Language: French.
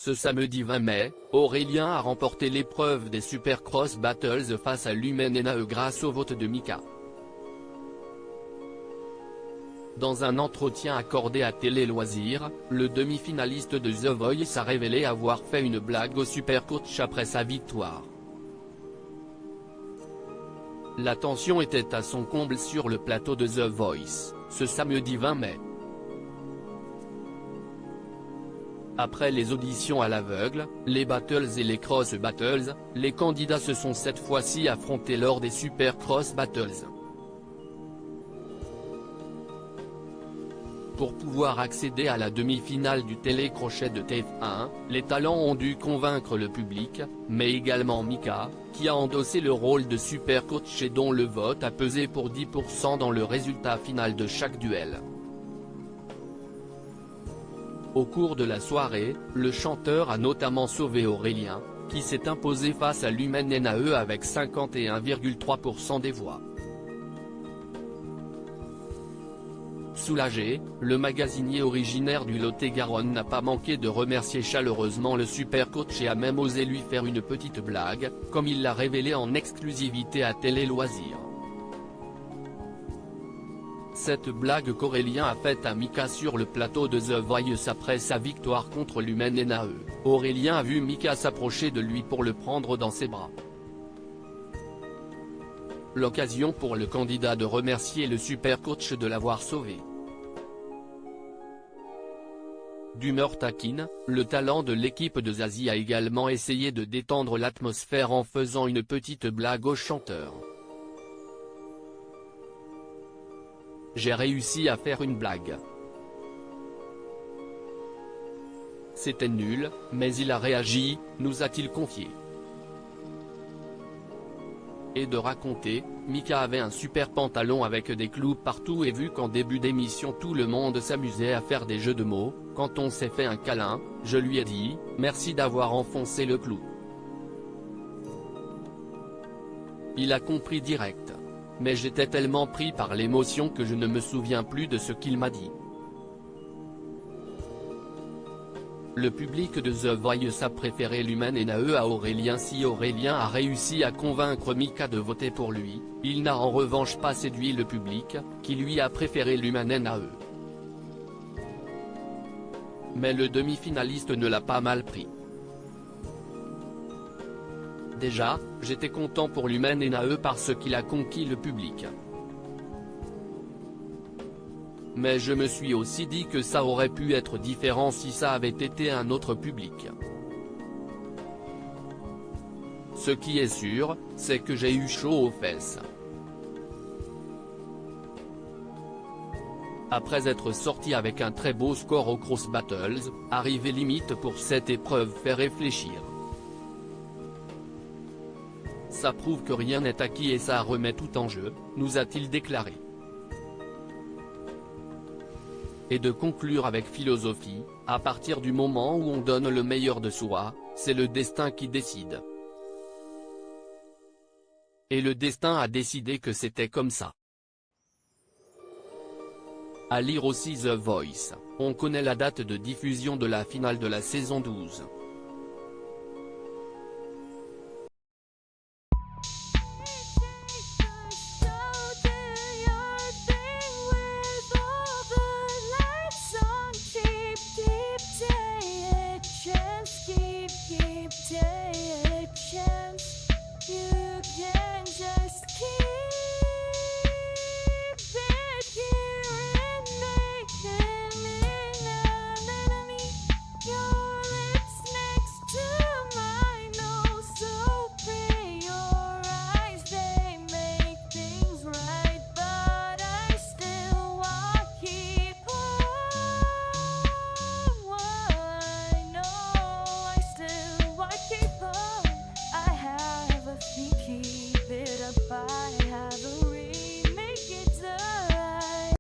Ce samedi 20 mai, Aurélien a remporté l'épreuve des Supercross Battles face à Lumen NAE grâce au vote de Mika. Dans un entretien accordé à Télé Loisirs, le demi-finaliste de The Voice a révélé avoir fait une blague au Supercoach après sa victoire. La tension était à son comble sur le plateau de The Voice, ce samedi 20 mai. Après les auditions à l'aveugle, les Battles et les Cross Battles, les candidats se sont cette fois-ci affrontés lors des Supercross Battles. Pour pouvoir accéder à la demi-finale du télécrochet de TF1, les talents ont dû convaincre le public, mais également Mika, qui a endossé le rôle de Supercoach et dont le vote a pesé pour 10% dans le résultat final de chaque duel. Au cours de la soirée, le chanteur a notamment sauvé Aurélien, qui s'est imposé face à Lumen NAE avec 51,3% des voix. Soulagé, le magasinier originaire du Lot-et-Garonne n'a pas manqué de remercier chaleureusement le Supercoach et a même osé lui faire une petite blague, comme il l'a révélé en exclusivité à Télé Loisirs. Cette blague qu'Aurélien a faite à Mika sur le plateau de The Voice après sa victoire contre Lumen NAE, Aurélien a vu Mika s'approcher de lui pour le prendre dans ses bras. L'occasion pour le candidat de remercier le Supercoach de l'avoir sauvé. D'humeur taquine, le talent de l'équipe de Zazie a également essayé de détendre l'atmosphère en faisant une petite blague au chanteur. J'ai réussi à faire une blague. C'était nul, mais il a réagi, nous a-t-il confié. Et de raconter, Mika avait un super pantalon avec des clous partout et vu qu'en début d'émission tout le monde s'amusait à faire des jeux de mots, quand on s'est fait un câlin, je lui ai dit, merci d'avoir enfoncé le clou. Il a compris direct. Mais j'étais tellement pris par l'émotion que je ne me souviens plus de ce qu'il m'a dit. Le public de The Voice a préféré Lumen NAE à Aurélien. Si Aurélien a réussi à convaincre Mika de voter pour lui, il n'a en revanche pas séduit le public, qui lui a préféré Lumen NAE. Mais le demi-finaliste ne l'a pas mal pris. Déjà, j'étais content pour Lumen NAE parce qu'il a conquis le public. Mais je me suis aussi dit que ça aurait pu être différent si ça avait été un autre public. Ce qui est sûr, c'est que j'ai eu chaud aux fesses. Après être sorti avec un très beau score aux Cross Battles, arriver limite pour cette épreuve fait réfléchir. Ça prouve que rien n'est acquis et ça remet tout en jeu, nous a-t-il déclaré. Et de conclure avec philosophie, à partir du moment où on donne le meilleur de soi, c'est le destin qui décide. Et le destin a décidé que c'était comme ça. À lire aussi The Voice, on connaît la date de diffusion de la finale de la saison 12.